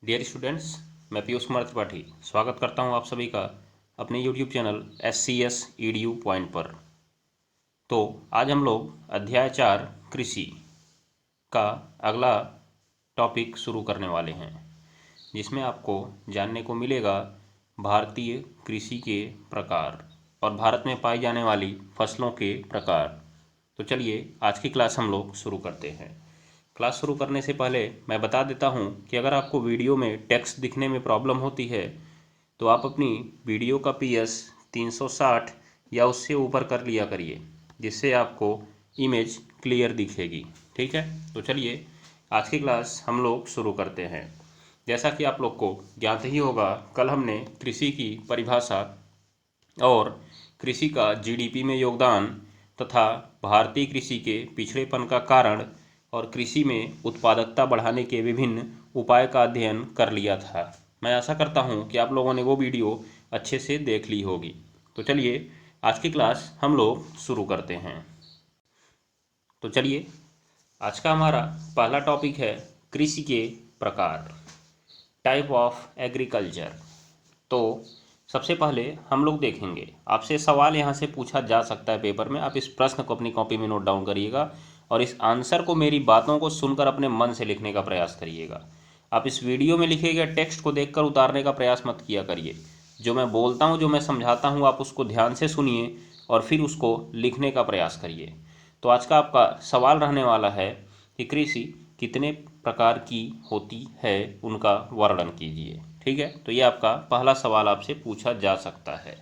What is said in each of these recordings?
Dear students, मैं पीयूष कुमार त्रिपाठी स्वागत करता हूं आप सभी का अपने YouTube channel SCS EDU point पर। तो आज हम लोग अध्याय 4 कृषि का अगला टॉपिक शुरू करने वाले हैं, जिसमें आपको जानने को मिलेगा भारतीय कृषि के प्रकार और भारत में पाई जाने वाली फसलों के प्रकार। तो चलिए आज की क्लास हम लोग शुरू करते हैं। क्लास शुरू करने से पहले मैं बता देता हूं कि अगर आपको वीडियो में टेक्स्ट दिखने में प्रॉब्लम होती है तो आप अपनी वीडियो का PS 360 या उससे ऊपर कर लिया करिए, जिससे आपको इमेज क्लियर दिखेगी। ठीक है, तो चलिए आज की क्लास हम लोग शुरू करते हैं। जैसा कि आप लोग को ज्ञात ही होगा, कल हमने कृषि की परिभाषा और कृषि का GDP में योगदान तथा भारतीय कृषि के पिछड़ेपन का कारण और कृषि में उत्पादकता बढ़ाने के विभिन्न उपाय का अध्ययन कर लिया था। मैं आशा करता हूं कि आप लोगों ने वो वीडियो अच्छे से देख ली होगी। तो चलिए आज की क्लास हम लोग शुरू करते हैं। तो चलिए आज का हमारा पहला टॉपिक है कृषि के प्रकार, टाइप ऑफ एग्रीकल्चर। तो सबसे पहले हम लोग देखेंगे, आपसे सवाल यहाँ से पूछा जा सकता है पेपर में। आप इस प्रश्न को अपनी कॉपी में नोट डाउन करिएगा और इस आंसर को मेरी बातों को सुनकर अपने मन से लिखने का प्रयास करिएगा। आप इस वीडियो में लिखे गए टेक्स्ट को देखकर उतारने का प्रयास मत किया करिए। जो मैं बोलता हूँ, जो मैं समझाता हूँ, आप उसको ध्यान से सुनिए और फिर उसको लिखने का प्रयास करिए। तो आज का आपका सवाल रहने वाला है कि कृषि कितने प्रकार की होती है, उनका वर्णन कीजिए। ठीक है, तो ये आपका पहला सवाल आपसे पूछा जा सकता है।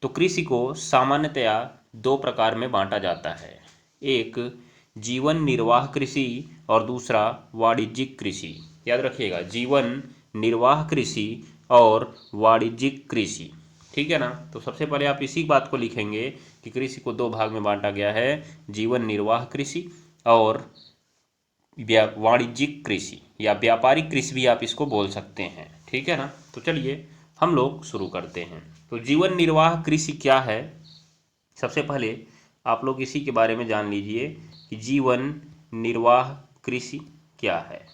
तो कृषि को सामान्यतया दो प्रकार में बांटा जाता है, एक जीवन निर्वाह कृषि और दूसरा वाणिज्यिक कृषि। याद रखिएगा, जीवन निर्वाह कृषि और वाणिज्यिक कृषि। ठीक है ना। तो सबसे पहले आप इसी बात को लिखेंगे कि कृषि को दो भाग में बांटा गया है, जीवन निर्वाह कृषि और वाणिज्यिक कृषि या व्यापारिक कृषि भी आप इसको बोल सकते हैं। ठीक है ना। तो चलिए हम लोग शुरू करते हैं। तो जीवन निर्वाह कृषि क्या है, सबसे पहले आप लोग इसी के बारे में जान लीजिए कि जीवन निर्वाह कृषि क्या है।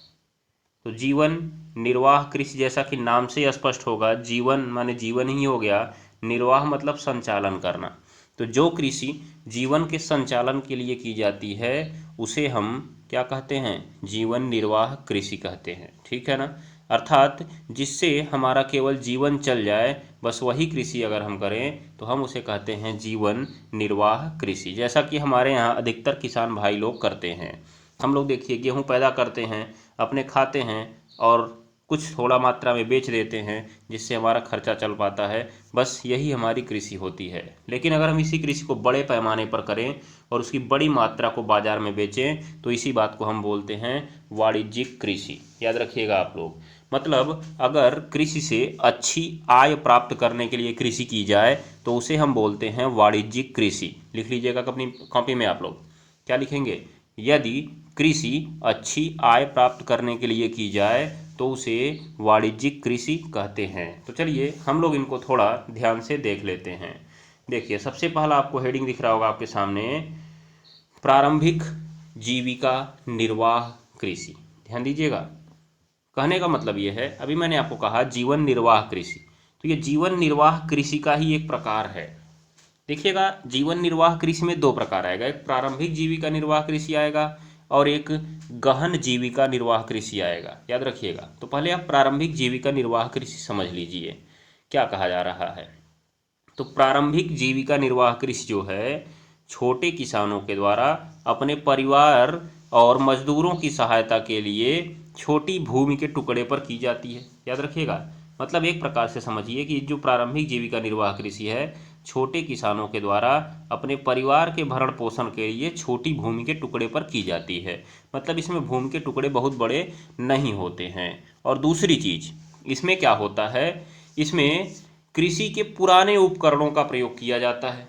तो जीवन निर्वाह कृषि जैसा कि नाम से स्पष्ट होगा, जीवन माने जीवन ही हो गया, निर्वाह मतलब संचालन करना। तो जो कृषि जीवन के संचालन के लिए की जाती है उसे हम क्या कहते हैं, जीवन निर्वाह कृषि कहते हैं। ठीक है ना। अर्थात जिससे हमारा केवल जीवन चल जाए, बस वही कृषि अगर हम करें तो हम उसे कहते हैं जीवन निर्वाह कृषि। जैसा कि हमारे यहाँ अधिकतर किसान भाई लोग करते हैं। हम लोग देखिए गेहूँ पैदा करते हैं, अपने खाते हैं और कुछ थोड़ा मात्रा में बेच देते हैं, जिससे हमारा खर्चा चल पाता है। बस यही हमारी कृषि होती है। लेकिन अगर हम इसी कृषि को बड़े पैमाने पर करें और उसकी बड़ी मात्रा को बाजार में बेचें तो इसी बात को हम बोलते हैं वाणिज्यिक कृषि। याद रखिएगा आप लोग, मतलब अगर कृषि से अच्छी आय प्राप्त करने के लिए कृषि की जाए तो उसे हम बोलते हैं वाणिज्यिक कृषि। लिख लीजिएगा अपनी कॉपी में, आप लोग क्या लिखेंगे, यदि कृषि अच्छी आय प्राप्त करने के लिए की जाए तो उसे वाणिज्यिक कृषि कहते हैं। तो चलिए हम लोग इनको थोड़ा ध्यान से देख लेते हैं। देखिए सबसे पहला आपको हेडिंग दिख रहा होगा आपके सामने, प्रारंभिक जीविका निर्वाह कृषि। ध्यान दीजिएगा, कहने का मतलब ये है, अभी मैंने आपको कहा जीवन निर्वाह कृषि, तो ये जीवन निर्वाह कृषि का ही एक प्रकार है। देखिएगा, जीवन निर्वाह कृषि में दो प्रकार आएगा, एक प्रारंभिक जीविका निर्वाह कृषि आएगा और एक गहन जीविका निर्वाह कृषि आएगा। याद रखिएगा। तो पहले आप प्रारंभिक जीविका निर्वाह कृषि समझ लीजिए क्या कहा जा रहा है। तो प्रारंभिक जीविका निर्वाह कृषि जो है, छोटे किसानों के द्वारा अपने परिवार और मजदूरों की सहायता के लिए छोटी भूमि के टुकड़े पर की जाती है। याद रखिएगा, मतलब एक प्रकार से समझिए कि जो प्रारंभिक जीविका निर्वाह कृषि है, छोटे किसानों के द्वारा अपने परिवार के भरण पोषण के लिए छोटी भूमि के टुकड़े पर की जाती है। मतलब इसमें भूमि के टुकड़े बहुत बड़े नहीं होते हैं। और दूसरी चीज़ इसमें क्या होता है, इसमें कृषि के पुराने उपकरणों का प्रयोग किया जाता है।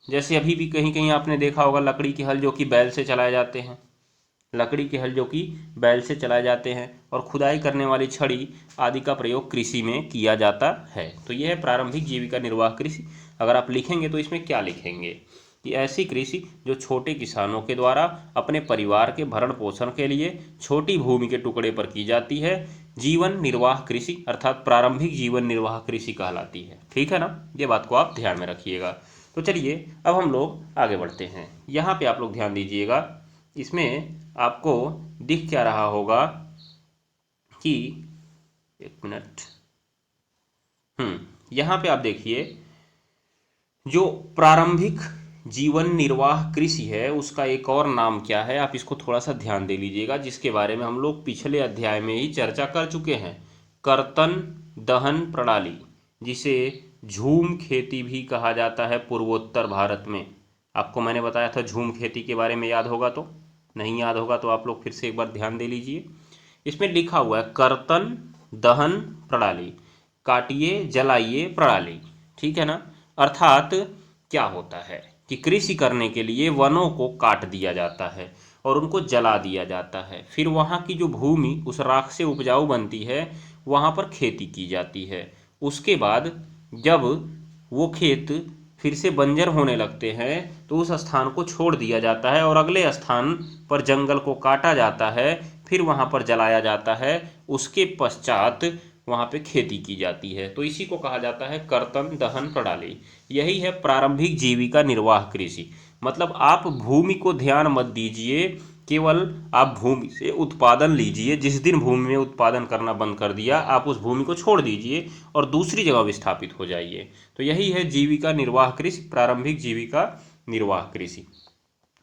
जैसे अभी भी कहीं कहीं आपने देखा होगा लकड़ी के हल जो कि बैल से चलाए जाते हैं, लकड़ी के हल जो कि बैल से चलाए जाते हैं, और खुदाई करने वाली छड़ी आदि का प्रयोग कृषि में किया जाता है। तो यह है प्रारंभिक जीविका निर्वाह कृषि। अगर आप लिखेंगे तो इसमें क्या लिखेंगे कि ऐसी कृषि जो छोटे किसानों के द्वारा अपने परिवार के भरण पोषण के लिए छोटी भूमि के टुकड़े पर की जाती है, जीवन निर्वाह कृषि अर्थात प्रारंभिक जीवन निर्वाह कृषि कहलाती है। ठीक है ना, ये बात को आप ध्यान में रखिएगा। तो चलिए अब हम लोग आगे बढ़ते हैं। यहाँ पे आप लोग ध्यान दीजिएगा, इसमें आपको दिख क्या रहा होगा कि एक मिनट, यहाँ पे आप देखिए जो प्रारंभिक जीवन निर्वाह कृषि है उसका एक और नाम क्या है, आप इसको थोड़ा सा ध्यान दे लीजिएगा, जिसके बारे में हम लोग पिछले अध्याय में ही चर्चा कर चुके हैं। कर्तन दहन प्रणाली, जिसे झूम खेती भी कहा जाता है पूर्वोत्तर भारत में। आपको मैंने बताया था झूम खेती के बारे में, याद होगा तो, नहीं याद होगा तो आप लोग फिर से एक बार ध्यान दे लीजिए। इसमें लिखा हुआ है कर्तन दहन प्रणाली, काटिए जलाइए प्रणाली। ठीक है ना, अर्थात क्या होता है कि कृषि करने के लिए वनों को काट दिया जाता है और उनको जला दिया जाता है, फिर वहाँ की जो भूमि उस राख से उपजाऊ बनती है वहाँ पर खेती की जाती है। उसके बाद जब वो खेत फिर से बंजर होने लगते हैं तो उस स्थान को छोड़ दिया जाता है और अगले स्थान पर जंगल को काटा जाता है, फिर वहाँ पर जलाया जाता है, उसके पश्चात वहाँ पे खेती की जाती है। तो इसी को कहा जाता है कर्तन दहन प्रणाली। यही है प्रारंभिक जीविका निर्वाह कृषि। मतलब आप भूमि को ध्यान मत दीजिए, केवल आप भूमि से उत्पादन लीजिए। जिस दिन भूमि में उत्पादन करना बंद कर दिया आप उस भूमि को छोड़ दीजिए और दूसरी जगह विस्थापित हो जाइए। तो यही है जीविका निर्वाह कृषि, प्रारंभिक जीविका निर्वाह कृषि।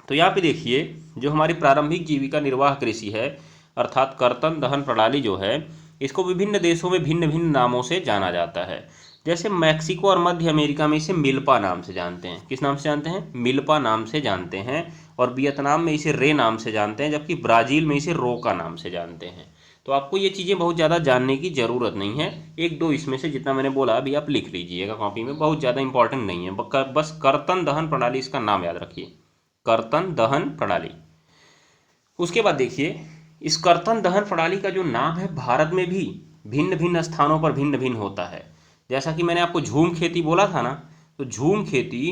तो यहाँ पे देखिए जो हमारी प्रारंभिक जीविका निर्वाह कृषि है अर्थात कर्तन दहन प्रणाली जो है, इसको विभिन्न देशों में भिन्न भिन्न नामों से जाना जाता है। जैसे मैक्सिको और मध्य अमेरिका में इसे मिल्पा नाम से जानते हैं। किस नाम से जानते हैं? मिल्पा नाम से जानते हैं। और वियतनाम में इसे रे नाम से जानते हैं, जबकि ब्राज़ील में इसे रोका नाम से जानते हैं। तो आपको ये चीज़ें बहुत ज़्यादा जानने की ज़रूरत नहीं है, एक दो इसमें से जितना मैंने बोला अभी आप लिख लीजिएगा कॉपी में, बहुत ज़्यादा इंपॉर्टेंट नहीं है। बस कर्तन दहन प्रणाली इसका नाम याद रखिए, कर्तन दहन प्रणाली। उसके बाद देखिए इस कर्तन दहन प्रणाली का जो नाम है भारत में भी भिन्न भिन्न स्थानों पर भिन्न भिन्न होता है। जैसा कि मैंने आपको झूम खेती बोला था ना, तो झूम खेती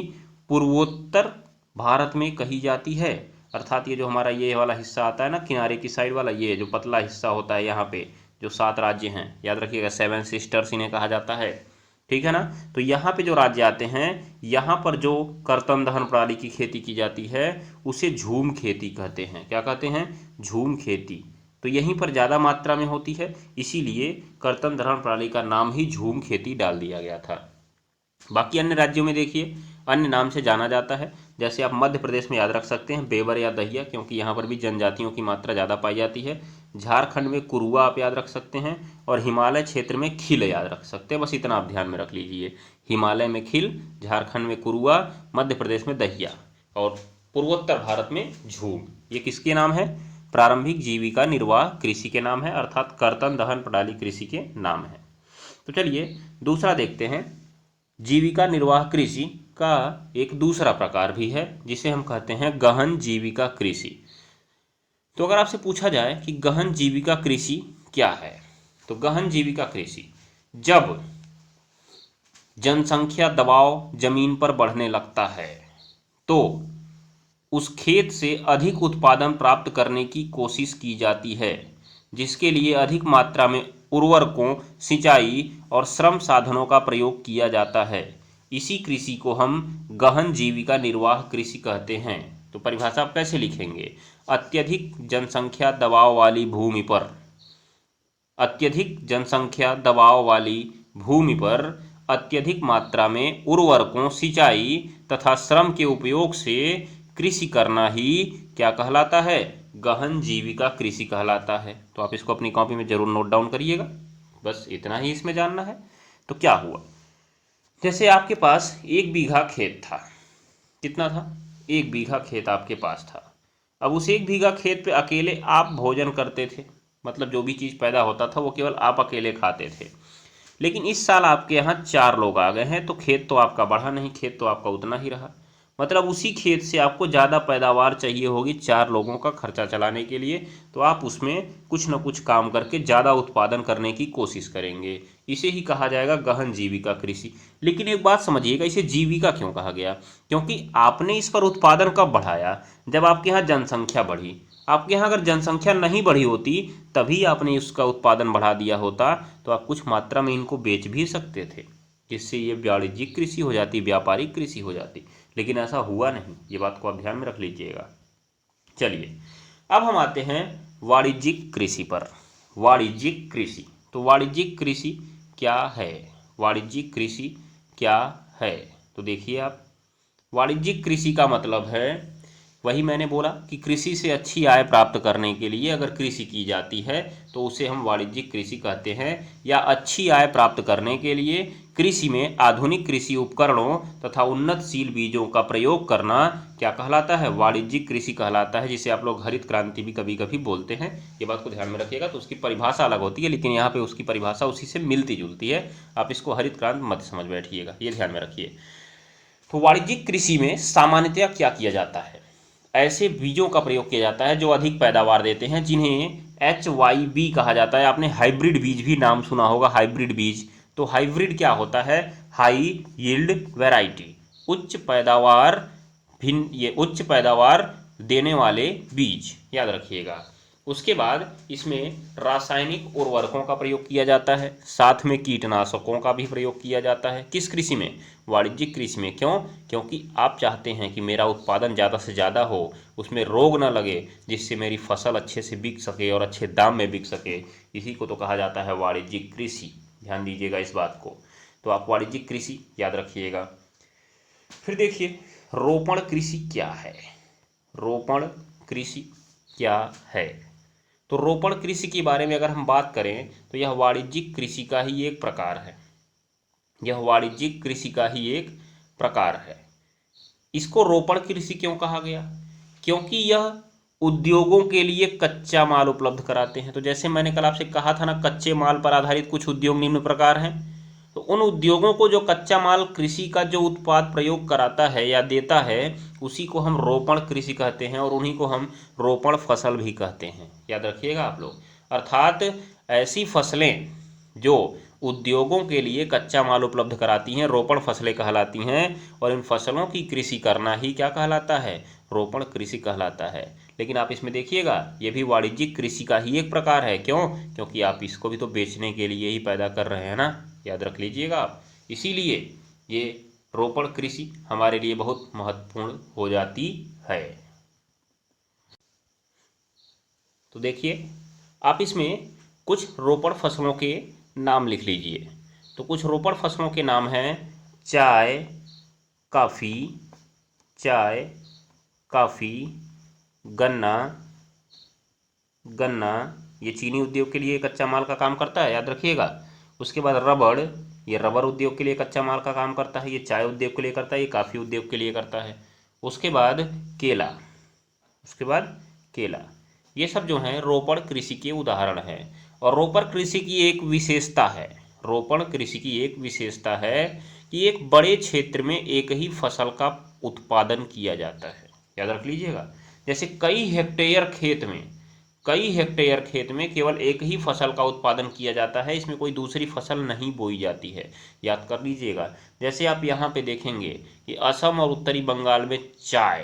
पूर्वोत्तर भारत में कही जाती है। अर्थात ये जो हमारा ये वाला हिस्सा आता है ना किनारे की साइड वाला, ये जो पतला हिस्सा होता है यहाँ पे जो 7 राज्य हैं, याद रखिएगा 7 सिस्टर्स इन्हें कहा जाता है। ठीक है ना, तो यहाँ पे जो राज्य आते हैं यहाँ पर जो कर्तन दहन प्रणाली की खेती की जाती है उसे झूम खेती कहते हैं। क्या कहते हैं? झूम खेती। तो यहीं पर ज़्यादा मात्रा में होती है, इसीलिए कर्तन दहन प्रणाली का नाम ही झूम खेती डाल दिया गया था। बाकी अन्य राज्यों में देखिए अन्य नाम से जाना जाता है। जैसे आप मध्य प्रदेश में याद रख सकते हैं बेबर या दहिया, क्योंकि यहाँ पर भी जनजातियों की मात्रा ज़्यादा पाई जाती है। झारखंड में कुरुआ आप याद रख सकते हैं, और हिमालय क्षेत्र में खिल याद रख सकते हैं। बस इतना आप ध्यान में रख लीजिए, हिमालय में खिल, झारखंड में कुरुआ, मध्य प्रदेश में दहिया, और पूर्वोत्तर भारत में झूम। ये किसके नाम है? प्रारंभिक जीविका निर्वाह कृषि के नाम है, अर्थात कर्तन दहन प्रणाली कृषि के नाम है। तो चलिए दूसरा देखते हैं। जीविका निर्वाह कृषि का एक दूसरा प्रकार भी है जिसे हम कहते हैं गहन जीविका कृषि। तो अगर आपसे पूछा जाए कि गहन जीविका कृषि क्या है, तो गहन जीविका कृषि जब जनसंख्या दबाव जमीन पर बढ़ने लगता है तो उस खेत से अधिक उत्पादन प्राप्त करने की कोशिश की जाती है, जिसके लिए अधिक मात्रा में उर्वरकों, सिंचाई और श्रम साधनों का प्रयोग किया जाता है। इसी कृषि को हम गहन जीविका निर्वाह कृषि कहते हैं। तो परिभाषा आप कैसे लिखेंगे? अत्यधिक जनसंख्या दबाव वाली भूमि पर, अत्यधिक जनसंख्या दबाव वाली भूमि पर अत्यधिक मात्रा में उर्वरकों, सिंचाई तथा श्रम के उपयोग से कृषि करना ही क्या कहलाता है? गहन जीविका कृषि कहलाता है। तो आप इसको अपनी कॉपी में जरूर नोट डाउन करिएगा, बस इतना ही इसमें जानना है। तो क्या हुआ, जैसे आपके पास 1 बीघा खेत था, कितना था? 1 बीघा खेत आपके पास था। अब उस 1 बीघा खेत पे अकेले आप भोजन करते थे, मतलब जो भी चीज़ पैदा होता था वो केवल आप अकेले खाते थे। लेकिन इस साल आपके यहाँ 4 लोग आ गए हैं, तो खेत तो आपका बढ़ा नहीं, खेत तो आपका उतना ही रहा। मतलब उसी खेत से आपको ज़्यादा पैदावार चाहिए होगी 4 लोगों का खर्चा चलाने के लिए, तो आप उसमें कुछ न कुछ काम करके ज़्यादा उत्पादन करने की कोशिश करेंगे। इसे ही कहा जाएगा गहन जीविका कृषि। लेकिन एक बात समझिएगा, इसे जीविका क्यों कहा गया? क्योंकि आपने इस पर उत्पादन कब बढ़ाया? जब आपके यहाँ जनसंख्या बढ़ी। आपके यहाँ अगर जनसंख्या नहीं बढ़ी होती तभी आपने उसका उत्पादन बढ़ा दिया होता, तो आप कुछ मात्रा में इनको बेच भी सकते थे, जिससे ये वाणिज्यिक कृषि हो जाती, व्यापारिक कृषि हो जाती। लेकिन ऐसा हुआ नहीं, ये बात को आप ध्यान में रख लीजिएगा। चलिए अब हम आते हैं वाणिज्यिक कृषि पर। वाणिज्यिक कृषि, तो वाणिज्यिक कृषि क्या है? वाणिज्यिक कृषि क्या है? तो देखिए आप, वाणिज्यिक कृषि का मतलब है, वही मैंने बोला कि कृषि से अच्छी आय प्राप्त करने के लिए अगर कृषि की जाती है तो उसे हम वाणिज्यिक कृषि कहते हैं। या अच्छी आय प्राप्त करने के लिए कृषि में आधुनिक कृषि उपकरणों तथा उन्नतशील बीजों का प्रयोग करना क्या कहलाता है? वाणिज्यिक कृषि कहलाता है, जिसे आप लोग हरित क्रांति भी कभी कभी बोलते हैं। ये बात को ध्यान में रखिएगा। तो उसकी परिभाषा अलग होती है, लेकिन यहाँ पे उसकी परिभाषा उसी से मिलती जुलती है। आप इसको हरित क्रांति मत समझ बैठिएगा, ये ध्यान में रखिए। तो वाणिज्यिक कृषि में सामान्यतया क्या किया जाता है? ऐसे बीजों का प्रयोग किया जाता है जो अधिक पैदावार देते हैं, जिन्हें HYB कहा जाता है। आपने हाइब्रिड बीज भी नाम सुना होगा, हाइब्रिड बीज। तो हाइब्रिड क्या होता है? हाई यील्ड वैरायटी, उच्च पैदावार, भिन्न, ये उच्च पैदावार देने वाले बीज, याद रखिएगा। उसके बाद इसमें रासायनिक उर्वरकों का प्रयोग किया जाता है, साथ में कीटनाशकों का भी प्रयोग किया जाता है। किस कृषि में? वाणिज्यिक कृषि में। क्यों? क्योंकि आप चाहते हैं कि मेरा उत्पादन ज़्यादा से ज़्यादा हो, उसमें रोग ना लगे, जिससे मेरी फसल अच्छे से बिक सके और अच्छे दाम में बिक सके। इसी को तो कहा जाता है वाणिज्यिक कृषि। ध्यान दीजिएगा इस बात को। तो आप वाणिज्यिक कृषि याद रखिएगा। फिर देखिए, रोपण कृषि क्या है? रोपण कृषि क्या है? तो रोपण कृषि के बारे में अगर हम बात करें तो यह वाणिज्यिक कृषि का ही एक प्रकार है। यह वाणिज्यिक कृषि का ही एक प्रकार है। इसको रोपण कृषि क्यों कहा गया? क्योंकि यह उद्योगों के लिए कच्चा माल उपलब्ध कराते हैं। तो जैसे मैंने कल आपसे कहा था ना, कच्चे माल पर आधारित कुछ उद्योग निम्न प्रकार हैं। तो उन उद्योगों को जो कच्चा माल कृषि का जो उत्पाद प्रयोग कराता है या देता है, उसी को हम रोपण कृषि कहते हैं, और उन्हीं को हम रोपण फसल भी कहते हैं। याद रखिएगा आप लोग। अर्थात ऐसी फसलें जो उद्योगों के लिए कच्चा माल उपलब्ध कराती हैं, रोपण फसलें कहलाती हैं। और इन फसलों की कृषि करना ही क्या कहलाता है? रोपण कृषि कहलाता है। लेकिन आप इसमें देखिएगा, ये भी वाणिज्यिक कृषि का ही एक प्रकार है। क्यों? क्योंकि आप इसको भी तो बेचने के लिए ही पैदा कर रहे हैं ना, याद रख लीजिएगा आप। इसीलिए ये रोपण कृषि हमारे लिए बहुत महत्वपूर्ण हो जाती है। तो देखिए, आप इसमें कुछ रोपण फसलों के नाम लिख लीजिए। तो कुछ रोपण फसलों के नाम हैं चाय, काफ़ी, चाय, काफ़ी, गन्ना। गन्ना ये चीनी उद्योग के लिए कच्चा माल का काम करता है, याद रखिएगा। उसके बाद रबड़, ये रबर उद्योग के लिए कच्चा माल का काम करता है। ये चाय उद्योग के लिए करता है, ये काफ़ी उद्योग के लिए करता है। उसके बाद केला, उसके बाद केला। ये सब जो हैं रोपण कृषि के उदाहरण हैं। और रोपण कृषि की एक विशेषता है, रोपण कृषि की एक विशेषता है कि एक बड़े क्षेत्र में एक ही फसल का उत्पादन किया जाता है। याद रख लीजिएगा। जैसे कई हेक्टेयर खेत में केवल एक ही फसल का उत्पादन किया जाता है, इसमें कोई दूसरी फसल नहीं बोई जाती है। याद कर लीजिएगा। जैसे आप यहाँ पे देखेंगे कि असम और उत्तरी बंगाल में चाय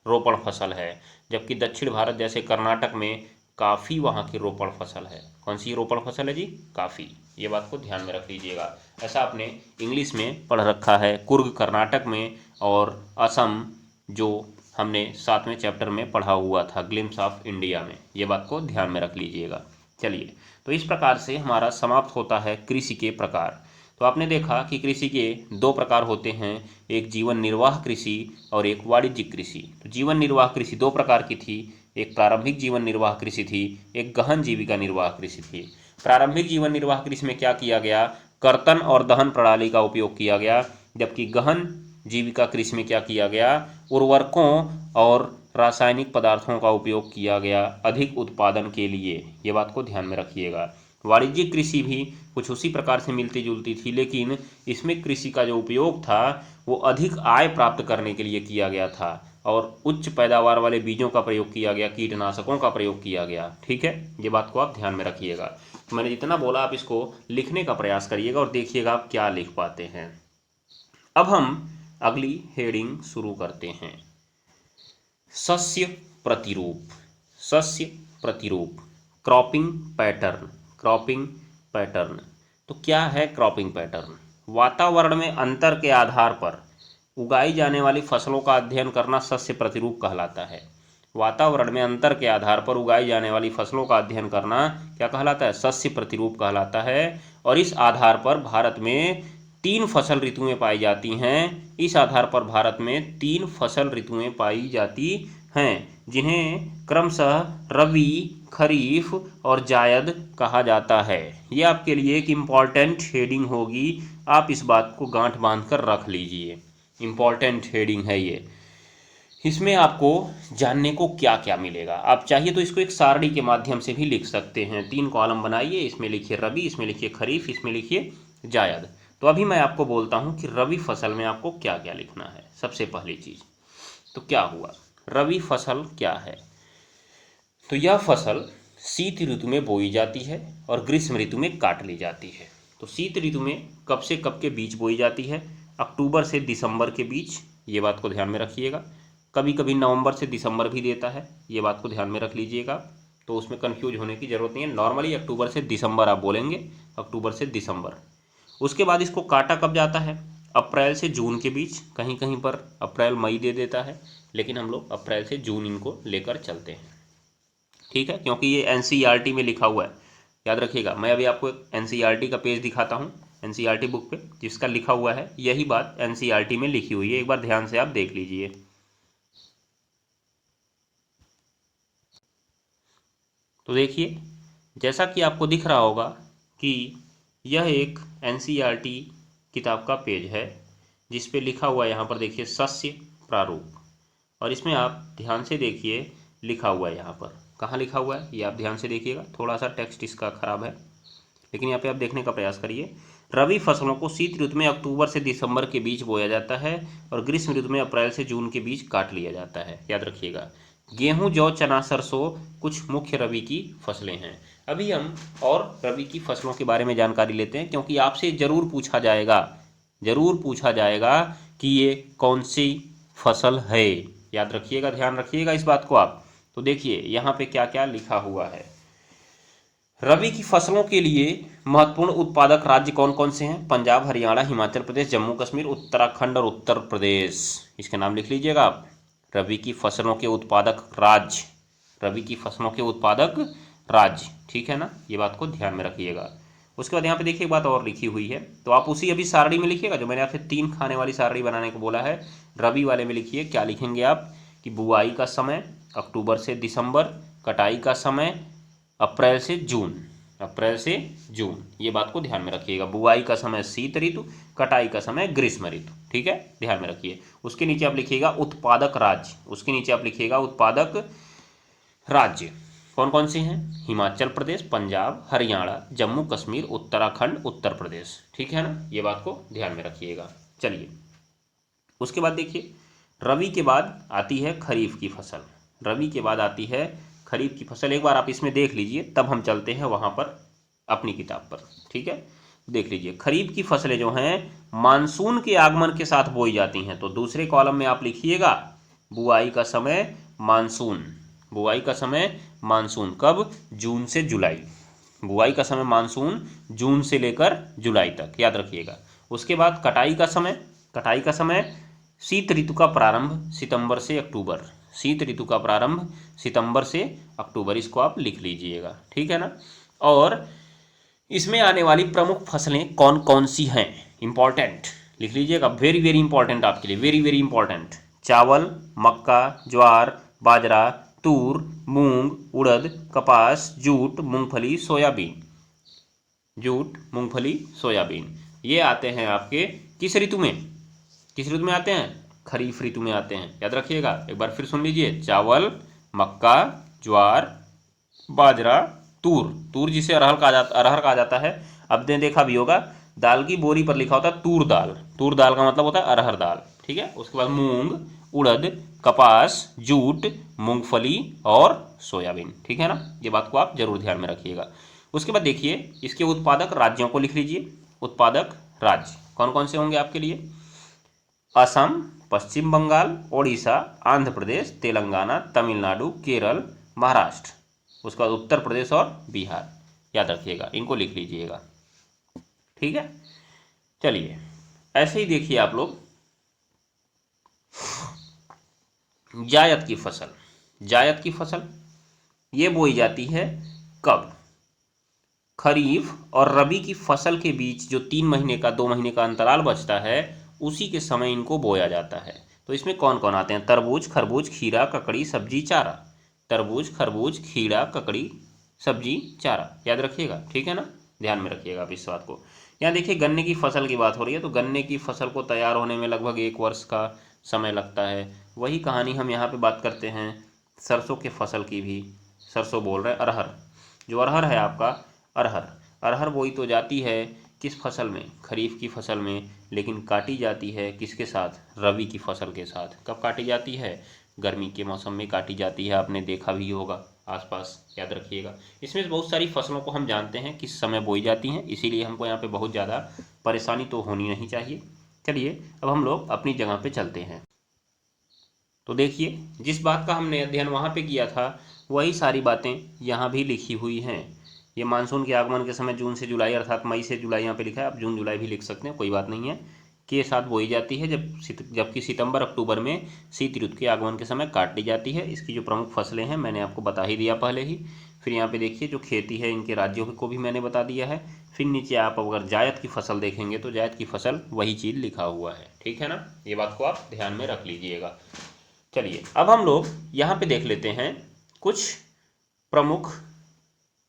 रोपण फसल है, जबकि दक्षिण भारत जैसे कर्नाटक में काफ़ी वहाँ की रोपण फसल है। कौन सी रोपण फसल है जी? काफ़ी। ये बात को ध्यान में रख लीजिएगा। ऐसा आपने इंग्लिश में पढ़ रखा है, कुर्ग कर्नाटक में, और असम जो हमने 7वें चैप्टर में पढ़ा हुआ था, ग्लिम्स ऑफ इंडिया में। ये बात को ध्यान में रख लीजिएगा। चलिए, तो इस प्रकार से हमारा समाप्त होता है कृषि के प्रकार। तो आपने देखा कि कृषि के दो प्रकार होते हैं, एक जीवन निर्वाह कृषि और एक वाणिज्यिक कृषि। तो जीवन निर्वाह कृषि दो प्रकार की थी, एक प्रारंभिक जीवन निर्वाह कृषि थी, एक गहन जीविका निर्वाह कृषि थी। प्रारंभिक जीवन निर्वाह कृषि में क्या किया गया? कर्तन और दहन प्रणाली का उपयोग किया गया। जबकि गहन जीविका कृषि में क्या किया गया? उर्वरकों और रासायनिक पदार्थों का उपयोग किया गया अधिक उत्पादन के लिए। ये बात को ध्यान में रखिएगा। वाणिज्यिक कृषि भी कुछ उसी प्रकार से मिलती जुलती थी, लेकिन इसमें कृषि का जो उपयोग था वो अधिक आय प्राप्त करने के लिए किया गया था, और उच्च पैदावार वाले बीजों का प्रयोग किया गया, कीटनाशकों का प्रयोग किया गया। ठीक है, ये बात को आप ध्यान में रखिएगा। तो मैंने जितना बोला आप इसको लिखने का प्रयास करिएगा और देखिएगा आप क्या लिख पाते हैं। अब हम अगली हेडिंग शुरू करते हैं, सस्य प्रतिरूप। सस्य प्रतिरूप, क्रॉपिंग पैटर्न। क्रॉपिंग पैटर्न तो क्या है क्रॉपिंग पैटर्न? वातावरण में अंतर के आधार पर उगाई जाने वाली फसलों का अध्ययन करना सस्य प्रतिरूप कहलाता है। वातावरण में अंतर के आधार पर उगाई जाने वाली फसलों का अध्ययन करना क्या कहलाता है? सस्य प्रतिरूप कहलाता है। और इस आधार पर भारत में 3 फसल ऋतुएं पाई जाती हैं। इस आधार पर भारत में 3 फसल ऋतुएं पाई जाती हैं, जिन्हें क्रमशः रबी, खरीफ और जायद कहा जाता है। ये आपके लिए एक इम्पॉर्टेंट हेडिंग होगी, आप इस बात को गांठ बांध कर रख लीजिए। इम्पॉर्टेंट हेडिंग है ये। इसमें आपको जानने को क्या क्या मिलेगा, आप चाहिए तो इसको एक सारणी के माध्यम से भी लिख सकते हैं। 3 कॉलम बनाइए, इसमें लिखिए रबी, इसमें लिखिए खरीफ, इसमें लिखिए जायद। तो अभी मैं आपको बोलता हूँ कि रबी फसल में आपको क्या क्या लिखना है। सबसे पहली चीज़ तो क्या हुआ, रबी फसल क्या है? तो यह फसल शीत ऋतु में बोई जाती है और ग्रीष्म ऋतु में काट ली जाती है। तो शीत ऋतु में कब से कब के बीच बोई जाती है? अक्टूबर से दिसंबर के बीच, ये बात को ध्यान में रखिएगा। कभी कभी नवंबर से दिसंबर भी देता है, ये बात को ध्यान में रख लीजिएगा। तो उसमें कन्फ्यूज होने की ज़रूरत नहीं है, नॉर्मली अक्टूबर से दिसंबर आप बोलेंगे, अक्टूबर से दिसंबर। उसके बाद इसको काटा कब जाता है? अप्रैल से जून के बीच, कहीं कहीं पर अप्रैल मई दे देता है, लेकिन हम लोग अप्रैल से जून इनको लेकर चलते हैं, ठीक है, क्योंकि ये एनसीईआरटी में लिखा हुआ है, याद रखिएगा। मैं अभी आपको एक एनसीईआरटी का पेज दिखाता हूँ, एनसीईआरटी बुक पे जिसका लिखा हुआ है, यही बात एनसीईआरटी में लिखी हुई है, एक बार ध्यान से आप देख लीजिए। तो देखिए, जैसा कि आपको दिख रहा होगा कि यह एक एनसीईआरटी किताब का पेज है, जिस पे लिखा हुआ है, यहाँ पर देखिए सस्य प्रारूप, और इसमें आप ध्यान से देखिए लिखा हुआ है, यहाँ पर कहाँ लिखा हुआ है ये आप ध्यान से देखिएगा। थोड़ा सा टेक्स्ट इसका खराब है, लेकिन यहाँ पे आप देखने का प्रयास करिए। रबी फसलों को शीत ऋतु में अक्टूबर से दिसंबर के बीच बोया जाता है और ग्रीष्म ऋतु में अप्रैल से जून के बीच काट लिया जाता है, याद रखिएगा। गेहूं, जौ, चना, सरसों कुछ मुख्य रबी की फसलें हैं। अभी हम और रबी की फसलों के बारे में जानकारी लेते हैं, क्योंकि आपसे ज़रूर पूछा जाएगा कि ये कौन सी फसल है। याद रखिएगा, ध्यान रखिएगा इस बात को आप। तो देखिए यहाँ पे क्या क्या लिखा हुआ है। रबी की फसलों के लिए महत्वपूर्ण उत्पादक राज्य कौन कौन से हैं? पंजाब, हरियाणा, हिमाचल प्रदेश, जम्मू कश्मीर, उत्तराखंड और उत्तर प्रदेश। इसके नाम लिख लीजिएगा आप। रबी की फसलों के उत्पादक राज्य, रबी की फसलों के उत्पादक राज्य, ठीक है ना, ये बात को ध्यान में रखिएगा। उसके बाद यहाँ पे देखिए एक बात और लिखी हुई है, तो आप उसी अभी सारणी में लिखिएगा जो मैंने आपसे 3 खाने वाली सारणी बनाने को बोला है। रबी वाले में लिखिए, क्या लिखेंगे आप कि बुआई का समय अक्टूबर से दिसंबर, कटाई का समय अप्रैल से जून, अप्रैल से जून, ये बात को ध्यान में रखिएगा। बुआई का समय शीत ऋतु, कटाई का समय ग्रीष्म ऋतु, ठीक है, ध्यान में रखिए। उसके नीचे आप लिखिएगा उत्पादक राज्य, उसके नीचे आप लिखिएगा उत्पादक राज्य कौन कौन से हैं? हिमाचल प्रदेश, पंजाब, हरियाणा, जम्मू कश्मीर, उत्तराखंड, उत्तर प्रदेश, ठीक है ना, ये बात को ध्यान में रखिएगा। चलिए, उसके बाद देखिए, रबी के बाद आती है खरीफ की फसल। रबी के बाद आती है खरीफ की फसल। एक बार आप इसमें देख लीजिए, तब हम चलते हैं वहाँ पर अपनी किताब पर, ठीक है। देख लीजिए, खरीफ की फसलें जो हैं मानसून के आगमन के साथ बोई जाती हैं। तो दूसरे कॉलम में आप लिखिएगा बुआई का समय मानसून, बुआई का समय मानसून कब? जून से जुलाई। बुआई का समय मानसून जून से लेकर जुलाई तक, याद रखिएगा। उसके बाद कटाई का समय, कटाई का समय शीत ऋतु का प्रारंभ सितंबर से अक्टूबर, शीत ऋतु का प्रारंभ सितंबर से अक्टूबर, इसको आप लिख लीजिएगा, ठीक है ना। और इसमें आने वाली प्रमुख फसलें कौन कौन सी हैं? इंपॉर्टेंट लिख लीजिएगा, वेरी वेरी इंपॉर्टेंट आपके लिए, वेरी वेरी इंपॉर्टेंट। चावल, मक्का, ज्वार, बाजरा, तूर, मूंग, उड़द, कपास, जूट, मूंगफली, सोयाबीन, जूट, मूंगफली, सोयाबीन, ये आते हैं आपके किस ऋतु में? किस ऋतु में आते हैं? खरीफ ऋतु में आते हैं, याद रखिएगा। एक बार फिर सुन लीजिए, चावल, मक्का, ज्वार, बाजरा, तूर, तूर जिसे अरहर कहा जाता है। अब ने देखा भी होगा, दाल की बोरी पर लिखा होता है तूर दाल, तूर दाल का मतलब होता है अरहर दाल, ठीक है। उसके बाद मूंग, उड़द, कपास, जूट, मूंगफली और सोयाबीन, ठीक है ना, ये बात को आप जरूर ध्यान में रखिएगा। उसके बाद देखिए, इसके उत्पादक राज्यों को लिख लीजिए। उत्पादक राज्य कौन कौन से होंगे आपके लिए? असम, पश्चिम बंगाल, ओडिशा, आंध्र प्रदेश, तेलंगाना, तमिलनाडु, केरल, महाराष्ट्र, उसके बाद उत्तर प्रदेश और बिहार, याद रखिएगा, इनको लिख लीजिएगा। ठीक है, चलिए ऐसे ही देखिए आप लोग जायद की फसल। जायद की फसल ये बोई जाती है कब? खरीफ और रबी की फसल के बीच जो 3 महीने का 2 महीने का अंतराल बचता है, उसी के समय इनको बोया जाता है। तो इसमें कौन कौन आते हैं? तरबूज, खरबूज, खीरा, ककड़ी, सब्जी, चारा। तरबूज, खरबूज, खीरा, ककड़ी, सब्जी, चारा, याद रखिएगा। ठीक है ना, ध्यान में रखिएगा आप इस बात को। यहाँ देखिए गन्ने की फसल की बात हो रही है, तो गन्ने की फसल को तैयार होने में लगभग 1 वर्ष का समय लगता है। वही कहानी हम यहाँ पे बात करते हैं सरसों के फसल की भी। सरसों बोल रहे हैं, अरहर, जो अरहर है आपका, अरहर, अरहर बोई तो जाती है किस फसल में? खरीफ की फसल में, लेकिन काटी जाती है किसके साथ? रबी की फसल के साथ। कब काटी जाती है? गर्मी के मौसम में काटी जाती है, आपने देखा भी होगा आसपास, याद रखिएगा। इसमें बहुत सारी फसलों को हम जानते हैं किस समय बोई जाती हैं, इसीलिए हमको यहाँ पे बहुत ज़्यादा परेशानी तो होनी नहीं चाहिए। चलिए अब हम लोग अपनी जगह पे चलते हैं। तो देखिए जिस बात का हमने अध्ययन वहाँ पे किया था, वही सारी बातें यहाँ भी लिखी हुई हैं। ये मानसून के आगमन के समय जून से जुलाई, अर्थात मई से जुलाई यहाँ पे लिखा है, आप जून जुलाई भी लिख सकते हैं, कोई बात नहीं है, के साथ बोई जाती है। जबकि सितंबर अक्टूबर में शीत ऋतु के आगमन के समय काट ली जाती है। इसकी जो प्रमुख फसलें हैं मैंने आपको बता ही दिया पहले ही। फिर यहाँ पे देखिए जो खेती है इनके राज्यों को भी मैंने बता दिया है। फिर नीचे आप अगर जायद की फसल देखेंगे तो जायद की फसल वही चीज़ लिखा हुआ है। ठीक है ना, ये बात को आप ध्यान में रख लीजिएगा। चलिए अब हम लोग यहाँ पे देख लेते हैं कुछ प्रमुख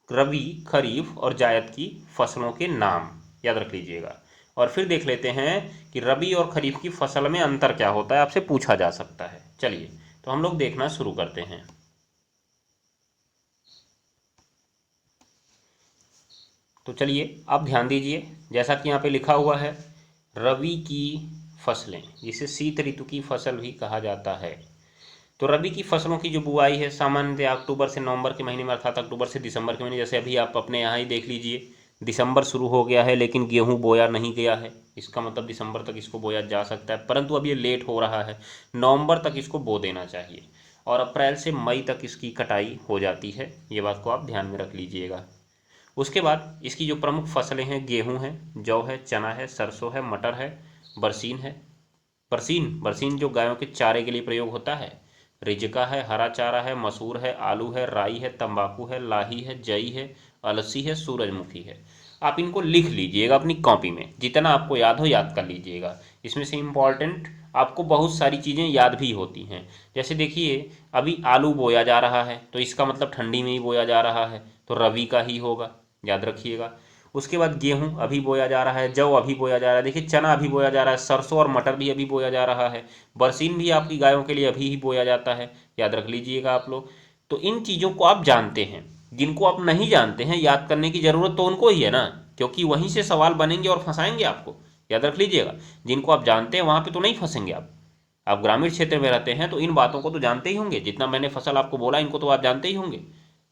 रबी, खरीफ और जायद की फसलों के नाम, याद रख लीजिएगा। और फिर देख लेते हैं कि रबी और खरीफ की फसल में अंतर क्या होता है, आपसे पूछा जा सकता है। चलिए तो हम लोग देखना शुरू करते हैं। तो चलिए आप ध्यान दीजिए, जैसा कि यहाँ पे लिखा हुआ है रबी की फसलें, जिसे शीत ऋतु की फसल भी कहा जाता है। तो रबी की फसलों की जो बुआई है सामान्यतः अक्टूबर से नवंबर के महीने में, अर्थात अक्टूबर से दिसंबर के महीने। जैसे अभी आप अपने यहाँ ही देख लीजिए, दिसंबर शुरू हो गया है लेकिन गेहूं बोया नहीं गया है, इसका मतलब दिसंबर तक इसको बोया जा सकता है, परंतु अब ये लेट हो रहा है, नवंबर तक इसको बो देना चाहिए और अप्रैल से मई तक इसकी कटाई हो जाती है। ये बात को आप ध्यान में रख लीजिएगा। उसके बाद इसकी जो प्रमुख फसलें हैं, गेहूँ है, जौ है, चना है, सरसों है, मटर है, बरसीन है। बरसीन, बरसीन जो गायों के चारे के लिए प्रयोग होता है। रिजका है, हरा चारा है, मसूर है, आलू है, राई है, तंबाकू है, लाही है, जई है, अलसी है, सूरजमुखी है। आप इनको लिख लीजिएगा अपनी कॉपी में, जितना आपको याद हो याद कर लीजिएगा। इसमें से इम्पॉर्टेंट आपको बहुत सारी चीज़ें याद भी होती हैं। जैसे देखिए अभी आलू बोया जा रहा है, तो इसका मतलब ठंडी में ही बोया जा रहा है, तो रबी का ही होगा, याद रखिएगा। उसके बाद गेहूं अभी बोया जा रहा है, जौ अभी बोया जा रहा है, देखिए चना अभी बोया जा रहा है, सरसों और मटर भी अभी बोया जा रहा है, बरसीन भी आपकी गायों के लिए अभी ही बोया जाता है, याद रख लीजिएगा आप लोग। तो इन चीज़ों को आप जानते हैं। जिनको आप नहीं जानते हैं, याद करने की ज़रूरत तो उनको ही है ना, क्योंकि वहीं से सवाल बनेंगे और फंसाएंगे आपको, याद रख लीजिएगा। जिनको आप जानते हैं वहाँ पर तो नहीं फंसेंगे आप ग्रामीण क्षेत्र में रहते हैं तो इन बातों को तो जानते ही होंगे। जितना मैंने फसल आपको बोला इनको तो आप जानते ही होंगे।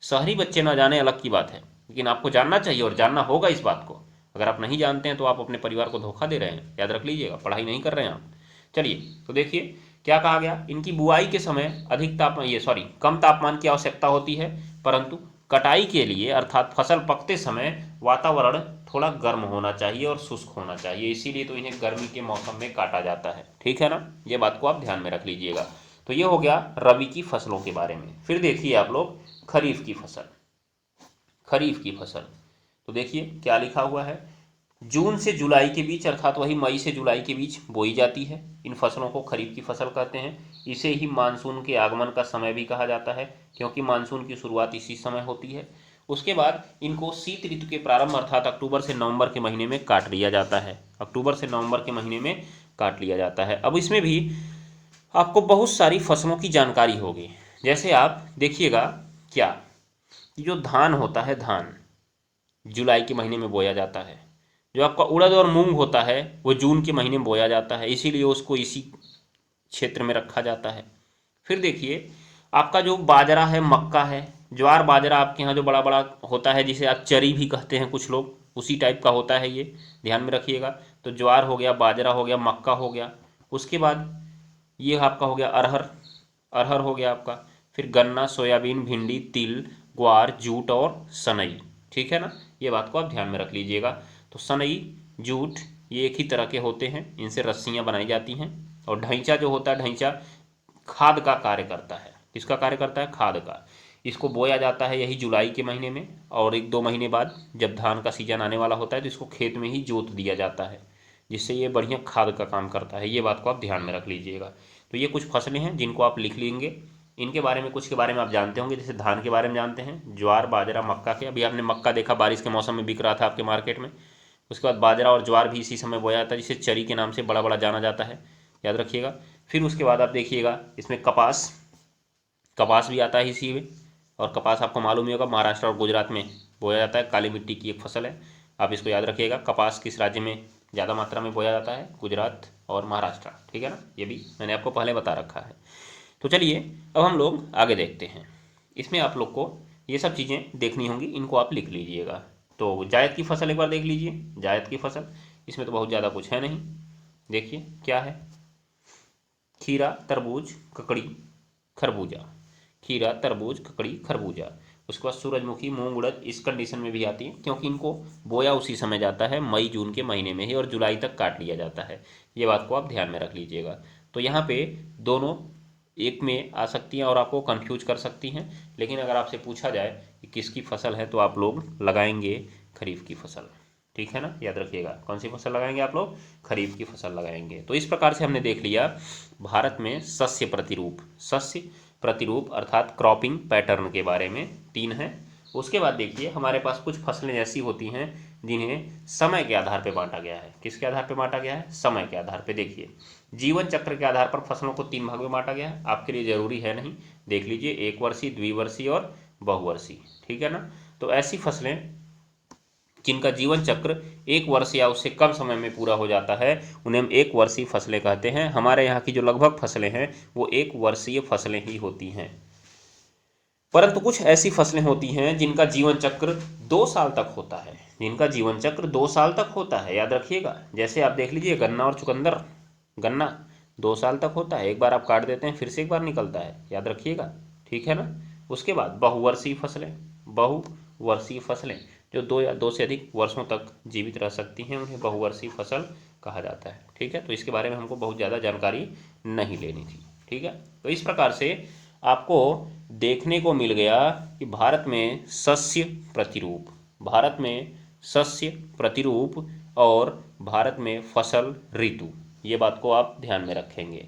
शहरी बच्चे ना जाने अलग की बात है, लेकिन आपको जानना चाहिए और जानना होगा इस बात को। अगर आप नहीं जानते हैं तो आप अपने परिवार को धोखा दे रहे हैं, याद रख लीजिएगा, पढ़ाई नहीं कर रहे हैं आप। चलिए तो देखिए क्या कहा गया, इनकी बुआई के समय अधिक तापमान कम तापमान की आवश्यकता होती है, परंतु कटाई के लिए अर्थात फसल पकते समय वातावरण थोड़ा गर्म होना चाहिए और शुष्क होना चाहिए, इसीलिए तो इन्हें गर्मी के मौसम में काटा जाता है। ठीक है ना, ये बात को आप ध्यान में रख लीजिएगा। तो ये हो गया रबी की फसलों के बारे में। फिर देखिए आप लोग खरीफ की फसल। खरीफ की फसल तो देखिए क्या लिखा हुआ है, जून से जुलाई के बीच अर्थात वही मई से जुलाई के बीच बोई जाती है। इन फसलों को खरीफ की फसल कहते हैं। इसे ही मानसून के आगमन का समय भी कहा जाता है, क्योंकि मानसून की शुरुआत इसी समय होती है। उसके बाद इनको शीत ऋतु के प्रारंभ अर्थात अक्टूबर से नवंबर के महीने में काट लिया जाता है। अक्टूबर से नवंबर के महीने में काट लिया जाता है। अब इसमें भी आपको बहुत सारी फसलों की जानकारी होगी। जैसे आप देखिएगा क्या, जो धान होता है, धान जुलाई के महीने में बोया जाता है। जो आपका उड़द और मूंग होता है वो जून के महीने में बोया जाता है, इसीलिए उसको इसी क्षेत्र में रखा जाता है। फिर देखिए आपका जो बाजरा है, मक्का है, ज्वार बाजरा आपके यहाँ जो बड़ा बड़ा होता है, जिसे आप चरी भी कहते हैं कुछ लोग, उसी टाइप का होता है ये, ध्यान में रखिएगा। तो ज्वार हो गया, बाजरा हो गया, मक्का हो गया। उसके बाद ये आपका हो गया अरहर, अरहर हो गया आपका। फिर गन्ना, सोयाबीन, भिंडी, तिल, ग्वार, जूट और सनई। ठीक है ना, ये बात को आप ध्यान में रख लीजिएगा। तो सनई, जूट ये एक ही तरह के होते हैं, इनसे रस्सियाँ बनाई जाती हैं। और ढैंचा जो होता है, ढैंचा खाद का कार्य करता है। किसका कार्य करता है? खाद का। इसको बोया जाता है यही जुलाई के महीने में, और 1-2 महीने बाद जब धान का सीजन आने वाला होता है तो इसको खेत में ही जोत दिया जाता है, जिससे ये बढ़िया खाद का काम करता है। ये बात को आप ध्यान में रख लीजिएगा। तो ये कुछ फसलें हैं जिनको आप लिख लेंगे। इनके बारे में कुछ के बारे में आप जानते होंगे, जैसे धान के बारे में जानते हैं, ज्वार, बाजरा, मक्का के। अभी आपने मक्का देखा बारिश के मौसम में बिक रहा था आपके मार्केट में। उसके बाद बाजरा और ज्वार भी इसी समय बोया जाता है, जिसे चरी के नाम से बड़ा बड़ा जाना जाता है, याद रखिएगा। फिर उसके बाद आप देखिएगा इसमें कपास, कपास भी आता है इसी में। और कपास आपको मालूम ही होगा महाराष्ट्र और गुजरात में बोया जाता है, काली मिट्टी की एक फसल है, आप इसको याद रखिएगा। कपास किस राज्य में ज़्यादा मात्रा में बोया जाता है? गुजरात और महाराष्ट्र। ठीक है ना, ये भी मैंने आपको पहले बता रखा है। तो चलिए अब हम लोग आगे देखते हैं। इसमें आप लोग को ये सब चीज़ें देखनी होंगी, इनको आप लिख लीजिएगा। तो जायद की फसल एक बार देख लीजिए। जायद की फसल, इसमें तो बहुत ज़्यादा कुछ है नहीं। देखिए क्या है, खीरा, तरबूज, ककड़ी, खरबूजा। खीरा, तरबूज, ककड़ी, खरबूजा। उसके बाद सूरजमुखी, मूंग, उड़द इस कंडीशन में भी आती है, क्योंकि इनको बोया उसी समय जाता है, मई जून के महीने में ही, और जुलाई तक काट लिया जाता है। ये बात को आप ध्यान में रख लीजिएगा। तो यहाँ पे दोनों एक में आ सकती हैं और आपको कंफ्यूज कर सकती हैं, लेकिन अगर आपसे पूछा जाए कि किसकी फसल है तो आप लोग लगाएंगे खरीफ की फसल। ठीक है ना, याद रखिएगा। कौन सी फसल लगाएंगे आप लोग? खरीफ की फसल लगाएंगे। तो इस प्रकार से हमने देख लिया भारत में सस्य प्रतिरूप, सस्य प्रतिरूप अर्थात क्रॉपिंग पैटर्न के बारे में 3 है। उसके बाद देखिए हमारे पास कुछ फसलें ऐसी होती हैं जिन्हें समय के आधार पर बांटा गया है। किसके आधार पर बांटा गया है? समय के आधार पर। देखिए जीवन चक्र के आधार पर फसलों को 3 भाग में बांटा गया है। आपके लिए जरूरी है नहीं, देख लीजिए, 1 वर्षीय, द्विवर्षीय और बहुवर्षीय। ठीक है ना, तो ऐसी फसलें जिनका जीवन चक्र 1 वर्ष या उससे कम समय में पूरा हो जाता है उन्हें हम 1 वर्षीय फसलें कहते हैं। हमारे यहाँ की जो लगभग फसलें हैं वो 1 वर्षीय फसलें ही होती हैं। परंतु कुछ ऐसी फसलें होती हैं जिनका जीवन चक्र 2 साल तक होता है, जिनका जीवन चक्र 2 साल तक होता है, याद रखिएगा। जैसे आप देख लीजिए गन्ना और चुकंदर। गन्ना 2 साल तक होता है, एक बार आप काट देते हैं फिर से एक बार निकलता है, याद रखिएगा। ठीक है ना। उसके बाद बहुवर्षीय फसलें, बहुवर्षीय फसलें जो 2 या 2 से अधिक वर्षों तक जीवित रह सकती हैं उन्हें बहुवर्षीय फसल कहा जाता है। ठीक है, तो इसके बारे में हमको बहुत ज़्यादा जानकारी नहीं लेनी थी। ठीक है, तो इस प्रकार से आपको देखने को मिल गया कि भारत में सस्य प्रतिरूप, भारत में सस्य प्रतिरूप और भारत में फसल ऋतु, ये बात को आप ध्यान में रखेंगे।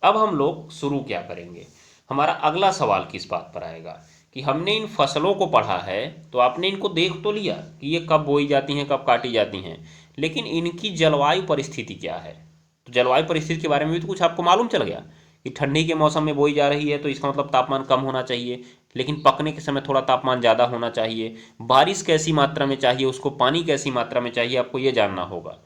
अब हम लोग शुरू क्या करेंगे, हमारा अगला सवाल किस बात पर आएगा कि हमने इन फसलों को पढ़ा है तो आपने इनको देख तो लिया कि ये कब बोई जाती हैं, कब काटी जाती हैं, लेकिन इनकी जलवायु परिस्थिति क्या है। तो जलवायु परिस्थिति के बारे में भी तो कुछ आपको मालूम चल गया कि ठंडी के मौसम में बोई जा रही है तो इसका मतलब तापमान कम होना चाहिए, लेकिन पकने के समय थोड़ा तापमान ज़्यादा होना चाहिए। बारिश कैसी मात्रा में चाहिए उसको, पानी कैसी मात्रा में चाहिए, आपको ये जानना होगा।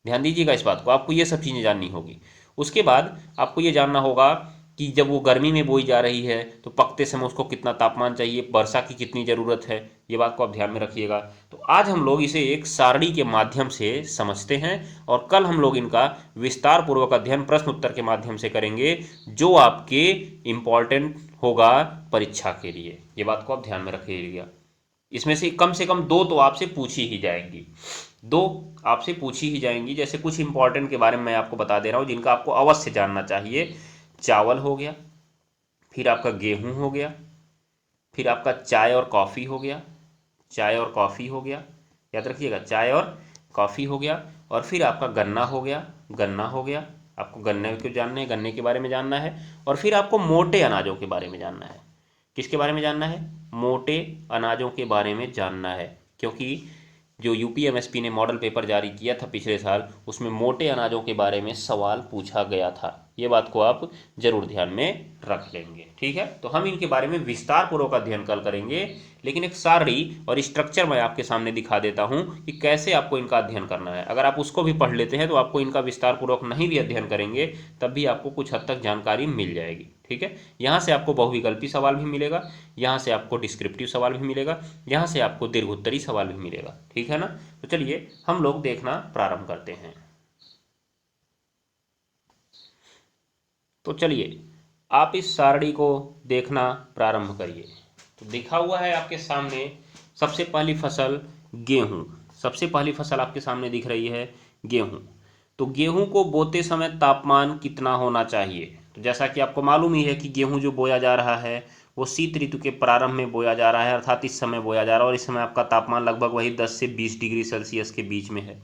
ध्यान दीजिएगा इस बात को, आपको ये सब चीज़ें जाननी होगी। उसके बाद आपको ये जानना होगा कि जब वो गर्मी में बोई जा रही है तो पकते समय उसको कितना तापमान चाहिए, वर्षा की कितनी ज़रूरत है, ये बात को आप ध्यान में रखिएगा। तो आज हम लोग इसे एक सारणी के माध्यम से समझते हैं और कल हम लोग इनका विस्तार पूर्वक अध्ययन प्रश्न उत्तर के माध्यम से करेंगे, जो आपके इम्पॉर्टेंट होगा परीक्षा के लिए। ये बात को आप ध्यान में रखिएगा। इसमें से कम 2 तो आपसे पूछी ही जाएंगी, 2 आपसे पूछी ही जाएंगी। जैसे कुछ इंपॉर्टेंट के बारे में मैं आपको बता दे रहा हूँ जिनका आपको अवश्य जानना चाहिए। चावल हो गया, फिर आपका गेहूं हो गया, फिर आपका चाय और कॉफ़ी हो गया, चाय और कॉफ़ी हो गया, याद रखिएगा, चाय और कॉफ़ी हो गया। और फिर आपका गन्ना हो गया, गन्ना हो गया, आपको गन्ने को जानना है, गन्ने के बारे में जानना है। और फिर आपको मोटे अनाजों के बारे में जानना है। किसके बारे में जानना है? मोटे अनाजों के बारे में जानना है, क्योंकि जो यूपीएमएसपी ने मॉडल पेपर जारी किया था पिछले साल उसमें मोटे अनाजों के बारे में सवाल पूछा गया था। ये बात को आप जरूर ध्यान में रख लेंगे। ठीक है, तो हम इनके बारे में विस्तार पूर्वक अध्ययन कल करेंगे, लेकिन एक सारणी और स्ट्रक्चर मैं आपके सामने दिखा देता हूं कि कैसे आपको इनका अध्ययन करना है। अगर आप उसको भी पढ़ लेते हैं तो आपको इनका विस्तार पूर्वक नहीं भी अध्ययन करेंगे तब भी आपको कुछ हद तक जानकारी मिल जाएगी। ठीक है, यहाँ से आपको बहुविकल्पी सवाल भी मिलेगा, यहाँ से आपको डिस्क्रिप्टिव सवाल भी मिलेगा, यहाँ से आपको दीर्घोत्तरी सवाल भी मिलेगा। ठीक है ना, तो चलिए हम लोग देखना प्रारंभ करते हैं। तो चलिए आप इस सारणी को देखना प्रारंभ करिए। तो दिखा हुआ है आपके सामने सबसे पहली फसल गेहूं। सबसे पहली फसल आपके सामने दिख रही है गेहूं। तो गेहूं को बोते समय तापमान कितना होना चाहिए? तो जैसा कि आपको मालूम ही है कि गेहूं जो बोया जा रहा है वो शीत ऋतु के प्रारंभ में बोया जा रहा है, अर्थात इस समय बोया जा रहा है, और इस समय आपका तापमान लगभग वही 10 से 20 डिग्री सेल्सियस के बीच में है।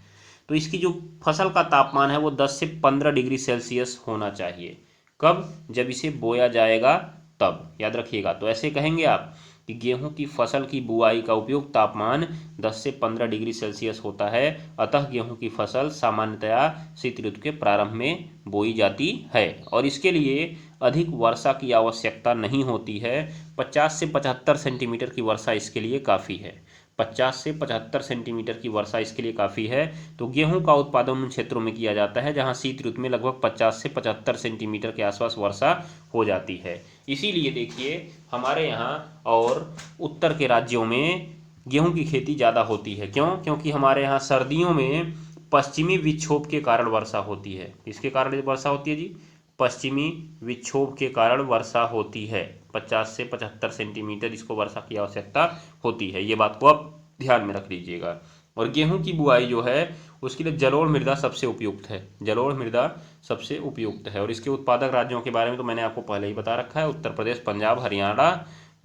तो इसकी जो फसल का तापमान है वो 10 से 15 डिग्री सेल्सियस होना चाहिए। कब? जब इसे बोया जाएगा तब, याद रखिएगा। तो ऐसे कहेंगे आप कि गेहूं की फसल की बुआई का उपयुक्त तापमान 10 से 15 डिग्री सेल्सियस होता है, अतः गेहूं की फसल सामान्यतया शीत ऋतु के प्रारंभ में बोई जाती है और इसके लिए अधिक वर्षा की आवश्यकता नहीं होती है। 50 से 75 सेंटीमीटर की वर्षा इसके लिए काफ़ी है। 50 से 75 सेंटीमीटर की वर्षा इसके लिए काफ़ी है। तो गेहूं का उत्पादन उन क्षेत्रों में किया जाता है जहां शीत ऋतु में लगभग 50 से 75 सेंटीमीटर के आसपास वर्षा हो जाती है। इसीलिए देखिए हमारे यहाँ और उत्तर के राज्यों में गेहूं की खेती ज़्यादा होती है। क्यों? क्योंकि हमारे यहाँ सर्दियों में पश्चिमी विक्षोभ के कारण वर्षा होती है। किसके कारण वर्षा होती है जी? पश्चिमी विक्षोभ के कारण वर्षा होती है। 50 से 75 सेंटीमीटर इसको वर्षा की आवश्यकता होती है। ये बात को आप ध्यान में रख लीजिएगा। और गेहूं की बुआई जो है उसके लिए जलोढ़ मृदा सबसे उपयुक्त है। जलोढ़ मृदा सबसे उपयुक्त है। और इसके उत्पादक राज्यों के बारे में तो मैंने आपको पहले ही बता रखा है, उत्तर प्रदेश, पंजाब, हरियाणा,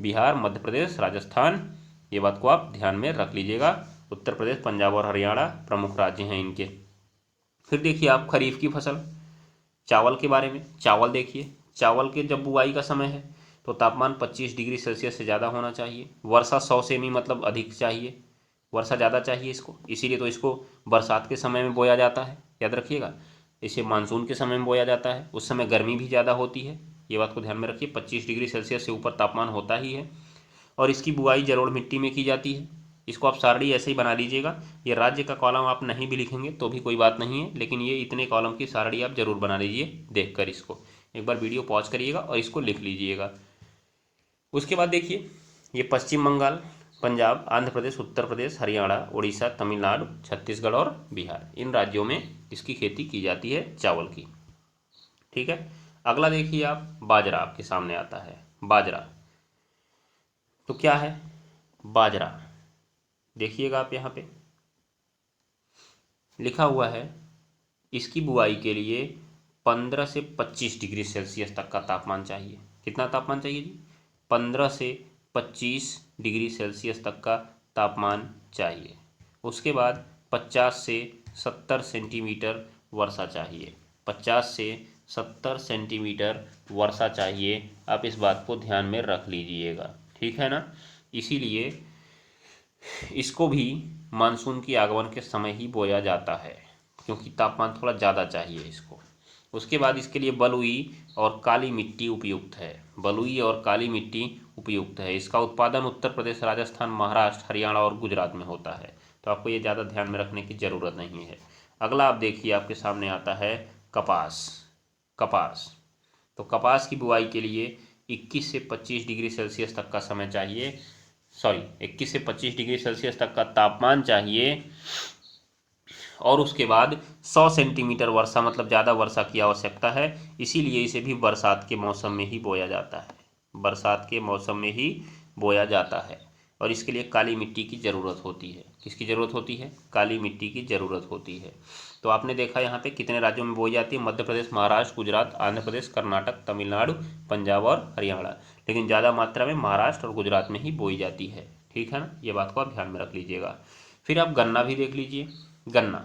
बिहार, मध्य प्रदेश, राजस्थान। ये बात को आप ध्यान में रख लीजिएगा। उत्तर प्रदेश, पंजाब और हरियाणा प्रमुख राज्य हैं इनके। फिर देखिए आप खरीफ की फसल, चावल के बारे में। चावल देखिए, चावल के जब बुआई का समय है तो तापमान 25 डिग्री सेल्सियस से ज़्यादा होना चाहिए। वर्षा 100 सेमी मतलब अधिक चाहिए, वर्षा ज़्यादा चाहिए इसको। इसीलिए तो इसको बरसात के समय में बोया जाता है, याद रखिएगा। इसे मानसून के समय में बोया जाता है, उस समय गर्मी भी ज़्यादा होती है। ये बात को ध्यान में रखिए, 25 डिग्री सेल्सियस से ऊपर तापमान होता ही है। और इसकी बुआई जलोढ़ मिट्टी में की जाती है। इसको आप सारणी ऐसे ही बना लीजिएगा। ये राज्य का कॉलम आप नहीं भी लिखेंगे तो भी कोई बात नहीं है, लेकिन ये इतने कॉलम की सारणी आप जरूर बना लीजिए। देखकर इसको एक बार वीडियो पॉज करिएगा और इसको लिख लीजिएगा। उसके बाद देखिए ये पश्चिम बंगाल, पंजाब, आंध्र प्रदेश, उत्तर प्रदेश, हरियाणा, उड़ीसा, तमिलनाडु, छत्तीसगढ़ और बिहार, इन राज्यों में इसकी खेती की जाती है चावल की। ठीक है। अगला देखिए आप, बाजरा आपके सामने आता है। बाजरा तो क्या है? बाजरा देखिएगा आप, यहाँ पे लिखा हुआ है इसकी बुआई के लिए 15 से 25 डिग्री सेल्सियस तक का तापमान चाहिए। कितना तापमान चाहिए जी? 15 से 25 डिग्री सेल्सियस तक का तापमान चाहिए। उसके बाद 50 से 70 सेंटीमीटर वर्षा चाहिए। 50 से 70 सेंटीमीटर वर्षा चाहिए। आप इस बात को ध्यान में रख लीजिएगा, ठीक है ना। इसीलिए इसको भी मानसून की आगमन के समय ही बोया जाता है, क्योंकि तापमान थोड़ा ज़्यादा चाहिए इसको। उसके बाद इसके लिए बलुई और काली मिट्टी उपयुक्त है। बलुई और काली मिट्टी उपयुक्त है। इसका उत्पादन उत्तर प्रदेश, राजस्थान, महाराष्ट्र, हरियाणा और गुजरात में होता है। तो आपको ये ज़्यादा ध्यान में रखने की ज़रूरत नहीं है। अगला आप देखिए, आपके सामने आता है कपास। कपास तो कपास की बुआई के लिए 21 से 25 डिग्री सेल्सियस तक का समय चाहिए। 21 से 25 डिग्री सेल्सियस तक का तापमान चाहिए। और उसके बाद 100 सेंटीमीटर वर्षा मतलब ज़्यादा वर्षा की आवश्यकता है। इसीलिए इसे भी बरसात के मौसम में ही बोया जाता है। बरसात के मौसम में ही बोया जाता है। और इसके लिए काली मिट्टी की ज़रूरत होती है। किसकी ज़रूरत होती है? काली मिट्टी की ज़रूरत होती है। तो आपने देखा यहाँ पे कितने राज्यों में बोई जाती है? मध्य प्रदेश, महाराष्ट्र, गुजरात, आंध्र प्रदेश, कर्नाटक, तमिलनाडु, पंजाब और हरियाणा। लेकिन ज़्यादा मात्रा में महाराष्ट्र और गुजरात में ही बोई जाती है, ठीक है ना। ये बात को आप ध्यान में रख लीजिएगा। फिर आप गन्ना भी देख लीजिए। गन्ना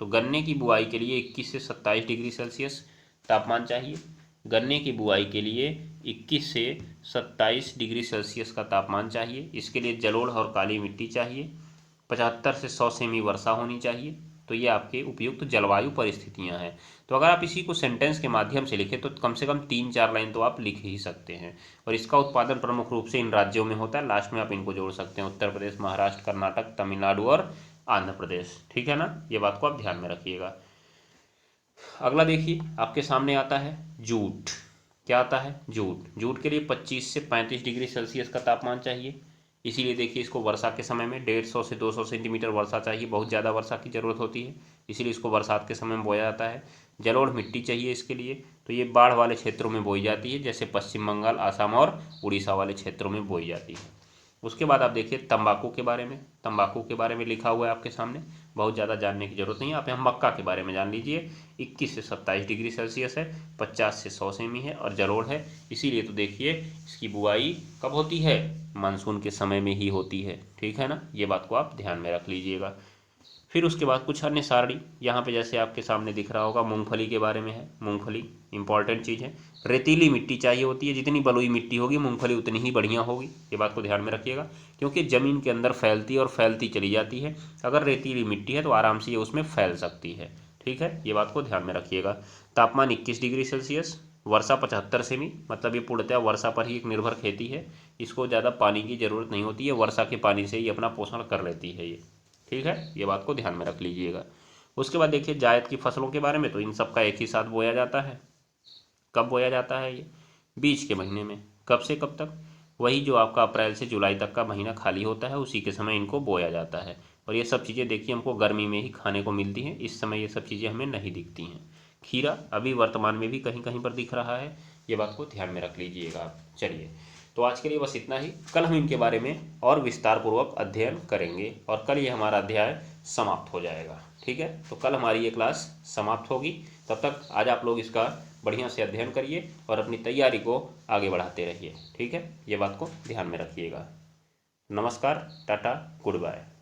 तो गन्ने की बुआई के लिए 21 से 27 डिग्री सेल्सियस तापमान चाहिए। गन्ने की बुआई के लिए 21 से 27 डिग्री सेल्सियस का तापमान चाहिए। इसके लिए जलोढ़ और काली मिट्टी चाहिए। 75 से 100 सेमी वर्षा होनी चाहिए। तो ये आपके उपयुक्त जलवायु परिस्थितियां हैं। तो अगर आप इसी को सेंटेंस के माध्यम से लिखें तो कम से कम 3-4 लाइन तो आप लिख ही सकते हैं। और इसका उत्पादन प्रमुख रूप से इन राज्यों में होता है। लास्ट में आप इनको जोड़ सकते हैं, उत्तर प्रदेश, महाराष्ट्र, कर्नाटक, तमिलनाडु और आंध्र प्रदेश, ठीक है ना। ये बात को आप ध्यान में रखिएगा। अगला देखिए, आपके सामने आता है जूट। क्या आता है? जूट। जूट के लिए 25 से 35 डिग्री सेल्सियस का तापमान चाहिए। इसीलिए देखिए इसको वर्षा के समय में 150 से 200 सेंटीमीटर वर्षा चाहिए। बहुत ज़्यादा वर्षा की ज़रूरत होती है, इसीलिए इसको बरसात के समय में बोया जाता है। जलोढ़ मिट्टी चाहिए इसके लिए। तो ये बाढ़ वाले क्षेत्रों में बोई जाती है, जैसे पश्चिम बंगाल, असम और उड़ीसा वाले क्षेत्रों में बोई जाती है। उसके बाद आप देखिए तंबाकू के बारे में। तंबाकू के बारे में लिखा हुआ है आपके सामने, बहुत ज़्यादा जानने की जरूरत नहीं है। आप यहाँ मक्का के बारे में जान लीजिए। 21 से 27 डिग्री सेल्सियस है, 50 से 100 सेमी है और जलोढ़ है। इसीलिए तो देखिए इसकी बुआई कब होती है, मानसून के समय में ही होती है। ठीक है ना, ये बात को आप ध्यान में रख लीजिएगा। फिर उसके बाद कुछ अन्य सारणी यहाँ पे जैसे आपके सामने दिख रहा होगा, मूंगफली के बारे में है। मूंगफली इंपॉर्टेंट चीज़ है। रेतीली मिट्टी चाहिए होती है, जितनी बलुई मिट्टी होगी मूंगफली उतनी ही बढ़िया होगी। ये बात को ध्यान में रखिएगा, क्योंकि ज़मीन के अंदर फैलती है और फैलती चली जाती है। अगर रेतीली मिट्टी है तो आराम से ये उसमें फैल सकती है। ठीक है, ये बात को ध्यान में रखिएगा। तापमान 21 डिग्री सेल्सियस, वर्षा 75 सेमी, मतलब ये पूर्णतः वर्षा पर ही एक निर्भर खेती है। इसको ज़्यादा पानी की ज़रूरत नहीं होती है, वर्षा के पानी से ही अपना पोषण कर लेती है ये। ठीक है, ये बात को ध्यान में रख लीजिएगा। उसके बाद देखिए जायद की फसलों के बारे में, तो इन सब का एक ही साथ बोया जाता है। कब बोया जाता है ये, बीच के महीने में। कब से कब तक, वही जो आपका अप्रैल से जुलाई तक का महीना खाली होता है, उसी के समय इनको बोया जाता है। और ये सब चीज़ें देखिए हमको गर्मी में ही खाने को मिलती हैं, इस समय ये सब चीज़ें हमें नहीं दिखती हैं। खीरा अभी वर्तमान में भी कहीं कहीं पर दिख रहा है, ये बात को ध्यान में रख लीजिएगा आप। चलिए, तो आज के लिए बस इतना ही। कल हम इनके बारे में और विस्तार पूर्वक अध्ययन करेंगे और कल ये हमारा अध्याय समाप्त हो जाएगा। ठीक है, तो कल हमारी ये क्लास समाप्त होगी। तब तक आज आप लोग इसका बढ़िया से अध्ययन करिए और अपनी तैयारी को आगे बढ़ाते रहिए। ठीक है, ये बात को ध्यान में रखिएगा। नमस्कार, टाटा, गुड बाय।